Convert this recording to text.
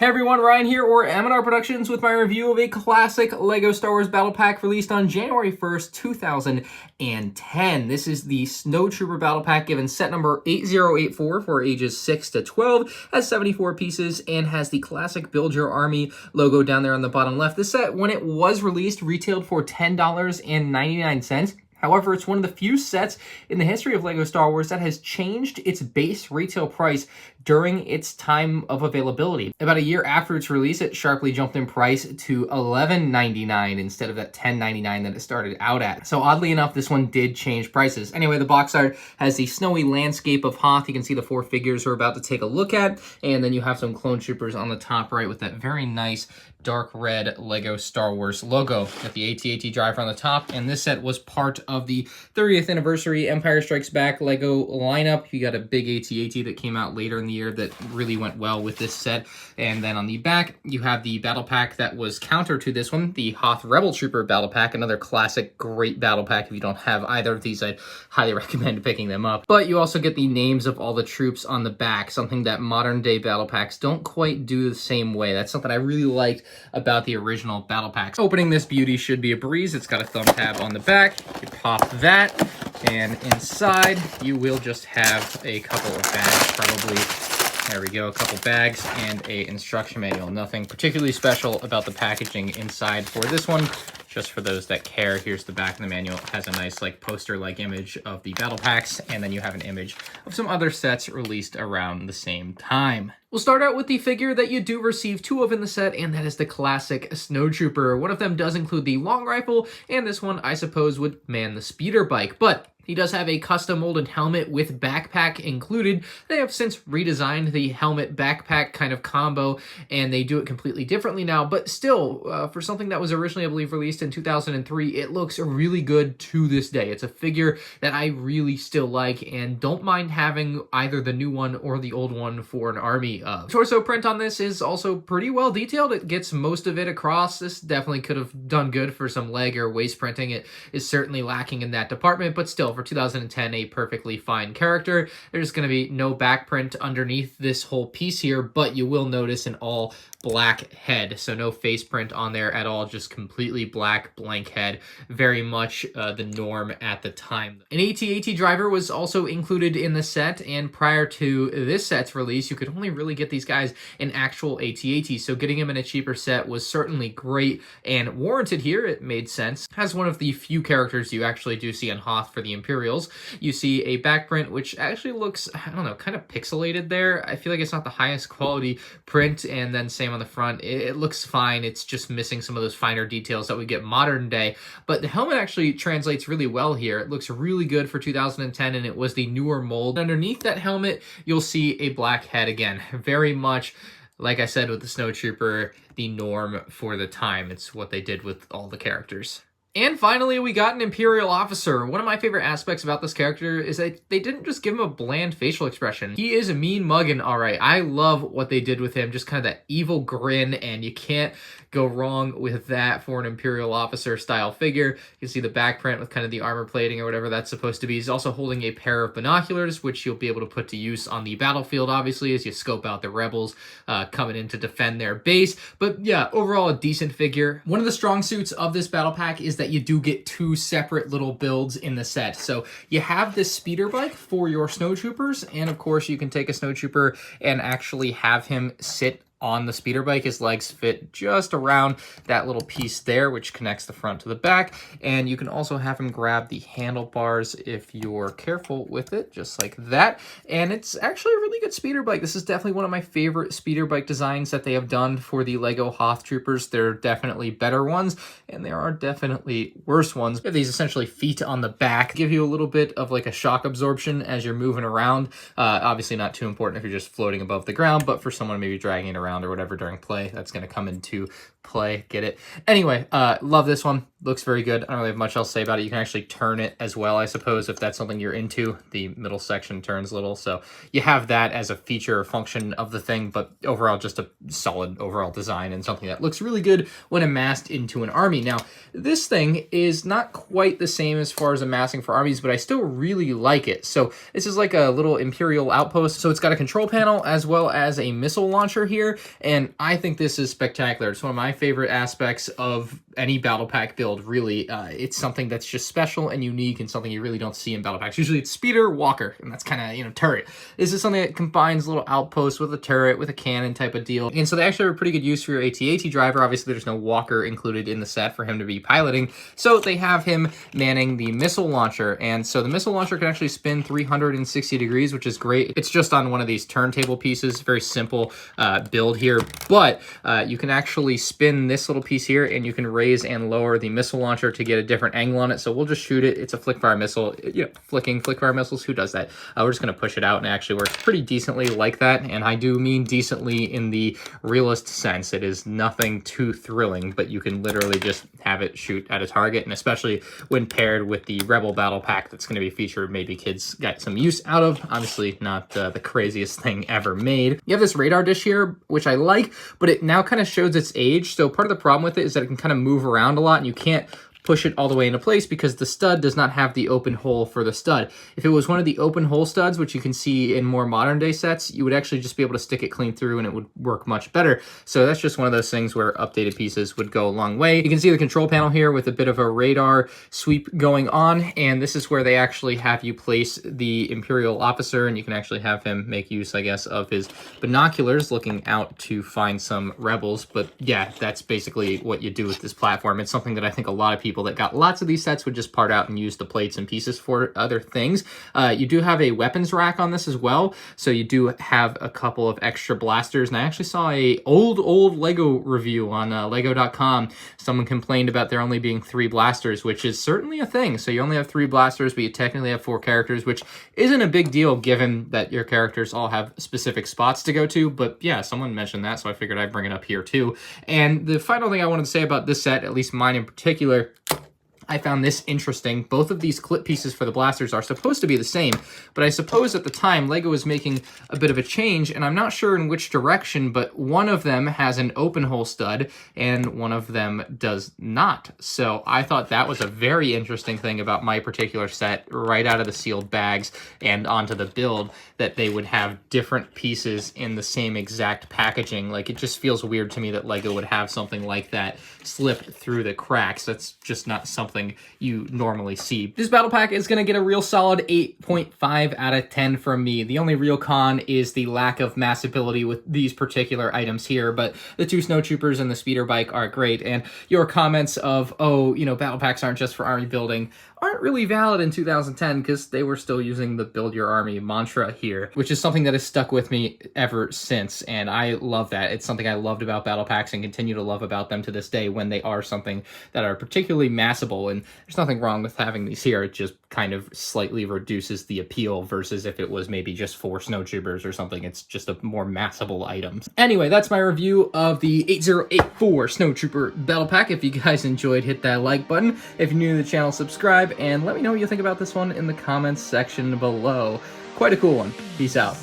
Hey everyone, Ryan here, or M&R Productions, with my review of a classic LEGO Star Wars Battle Pack released on January 1st, 2010. This is the Snowtrooper Battle Pack, given set number 8084 for ages 6 to 12, has 74 pieces, and has the classic Build Your Army logo down there on the bottom left. This set, when it was released, retailed for $10.99. However, it's one of the few sets in the history of LEGO Star Wars that has changed its base retail price during its time of availability. About a year after its release, it sharply jumped in price to $11.99 instead of that $10.99 that it started out at. So oddly enough, this one did change prices. Anyway, the box art has the snowy landscape of Hoth. You can see the 4 figures we're about to take a look at, and then you have some clone troopers on the top right with that very nice dark red LEGO Star Wars logo. Got the Atat Driver on the top, and this set was part of the 30th anniversary Empire Strikes Back LEGO lineup. You got a big Atat that came out later in the year that really went well with this set. And then on the back, you have the battle pack that was counter to this one, the Hoth Rebel Trooper battle pack, another classic, great battle pack. If you don't have either of these, I'd highly recommend picking them up. But you also get the names of all the troops on the back, something that modern day battle packs don't quite do the same way. That's something I really liked about the original battle packs. Opening this beauty should be a breeze. It's got a thumb tab on the back. You pop that, and inside you will just have a couple of bags, probably. There we go, a couple bags and a instruction manual. Nothing particularly special about the packaging inside for this one. Just for those that care, here's the back of the manual. It has a nice poster-like image of the battle packs, and then you have an image of some other sets released around the same time. We'll start out with the figure that you do receive 2 of in the set, and that is the classic Snowtrooper. One of them does include the long rifle, and this one, I suppose, would man the speeder bike, but he does have a custom molded helmet with backpack included. They have since redesigned the helmet backpack kind of combo, and they do it completely differently now, but still, for something that was originally, I believe, released in 2003, it looks really good to this day. It's a figure that I really still like, and don't mind having either the new one or the old one for an army of. Torso print on this is also pretty well detailed. It gets most of it across. This definitely could have done good for some leg or waist printing. It is certainly lacking in that department, but still, for 2010, a perfectly fine character. There's going to be no back print underneath this whole piece here, but you will notice an all black head, so no face print on there at all, just completely black blank head. Very much the norm at the time. An Atat Driver was also included in the set, and prior to this set's release, you could only really get these guys in actual Atat, so getting him in a cheaper set was certainly great and warranted here. It made sense. Has one of the few characters you actually do see on Hoth for the Imperials. You see a back print, which actually looks, I don't know, kind of pixelated there. I feel like it's not the highest quality print, and then same on the front. It looks fine. It's just missing some of those finer details that we get modern day, but the helmet actually translates really well here. It looks really good for 2010, and it was the newer mold. Underneath that helmet, you'll see a black head again. Very much, like I said with the Snowtrooper, the norm for the time. It's what they did with all the characters. And finally, we got an Imperial Officer. One of my favorite aspects about this character is that they didn't just give him a bland facial expression. He is a mean muggin', all right. I love what they did with him, just kind of that evil grin, and you can't go wrong with that for an Imperial Officer style figure. You can see the back print with kind of the armor plating or whatever that's supposed to be. He's also holding a pair of binoculars, which you'll be able to put to use on the battlefield, obviously, as you scope out the rebels coming in to defend their base. But yeah, overall, a decent figure. One of the strong suits of this battle pack is that you do get 2 separate little builds in the set. So you have this speeder bike for your Snowtroopers, and of course you can take a Snowtrooper and actually have him sit on the speeder bike. His legs fit just around that little piece there, which connects the front to the back. And you can also have him grab the handlebars if you're careful with it, just like that. And it's actually a really good speeder bike. This is definitely one of my favorite speeder bike designs that they have done for the LEGO Hoth Troopers. There are definitely better ones, and there are definitely worse ones. You have these essentially feet on the back, give you a little bit of a shock absorption as you're moving around. Obviously not too important if you're just floating above the ground, but for someone maybe dragging it around or whatever during play, that's going to come into play. Get it? Anyway, love this one. Looks very good. I don't really have much else to say about it. You can actually turn it as well, I suppose, if that's something you're into. The middle section turns a little, so you have that as a feature or function of the thing, but overall just a solid overall design and something that looks really good when amassed into an army. Now, this thing is not quite the same as far as amassing for armies, but I still really like it. So this is like a little Imperial outpost. So it's got a control panel as well as a missile launcher here, and I think this is spectacular. It's one of my favorite aspects of any battle pack build, really. It's something that's just special and unique and something you really don't see in battle packs. Usually it's speeder, walker, and that's kind of, you know, turret. This is something that combines little outposts with a turret, with a cannon type of deal. And so they actually have a pretty good use for your Atat Driver. Obviously, there's no walker included in the set for him to be piloting. So they have him manning the missile launcher. And so the missile launcher can actually spin 360 degrees, which is great. It's just on one of these turntable pieces. Very simple build here. But you can actually spin this little piece here, and you can raise and lower the missile launcher to get a different angle on it. So we'll just shoot it. It's a flick fire missile. You know, flicking flick fire missiles, who does that? We're just going to push it out, and it actually works pretty decently like that. And I do mean decently in the realist sense. It is nothing too thrilling, but you can literally just have it shoot at a target, and especially when paired with the Rebel Battle Pack that's going to be featured, maybe kids got some use out of. Obviously not the craziest thing ever made. You have this radar dish here, which I like, but it now kind of shows its age. So part of the problem with it is that it can kind of move around a lot, and you can't push it all the way into place because the stud does not have the open hole for the stud. If it was one of the open hole studs, which you can see in more modern day sets, you would actually just be able to stick it clean through and it would work much better. So that's just one of those things where updated pieces would go a long way. You can see the control panel here with a bit of a radar sweep going on, and this is where they actually have you place the Imperial Officer, and you can actually have him make use, I guess, of his binoculars looking out to find some rebels. But yeah, that's basically what you do with this platform. It's something that I think a lot of people that got lots of these sets would just part out and use the plates and pieces for other things. You do have a weapons rack on this as well, so you do have a couple of extra blasters. And I actually saw a old Lego review on Lego.com. Someone complained about there only being 3 blasters, which is certainly a thing. So you only have 3 blasters, but you technically have 4 characters, which isn't a big deal given that your characters all have specific spots to go to. But yeah, someone mentioned that, so I figured I'd bring it up here too. And the final thing I wanted to say about this set, at least mine in particular, I found this interesting. Both of these clip pieces for the blasters are supposed to be the same, but I suppose at the time LEGO was making a bit of a change, and I'm not sure in which direction, but one of them has an open hole stud and one of them does not. So I thought that was a very interesting thing about my particular set right out of the sealed bags and onto the build, that they would have different pieces in the same exact packaging. Like, it just feels weird to me that LEGO would have something like that slip through the cracks. That's just not something you normally see. This battle pack is going to get a real solid 8.5 out of 10 from me. The only real con is the lack of massability with these particular items here, but the 2 Snowtroopers and the speeder bike are great. And your comments of, oh, you know, battle packs aren't just for army building, aren't really valid in 2010 because they were still using the build your army mantra here, which is something that has stuck with me ever since, and I love that. It's something I loved about battle packs and continue to love about them to this day when they are something that are particularly massable, and there's nothing wrong with having these here. It just kind of slightly reduces the appeal versus if it was maybe just 4 Snowtroopers or something. It's just a more massable item. Anyway, that's my review of the 8084 Snowtrooper Battle Pack. If you guys enjoyed, hit that like button. If you're new to the channel, subscribe, and let me know what you think about this one in the comments section below. Quite a cool one. Peace out.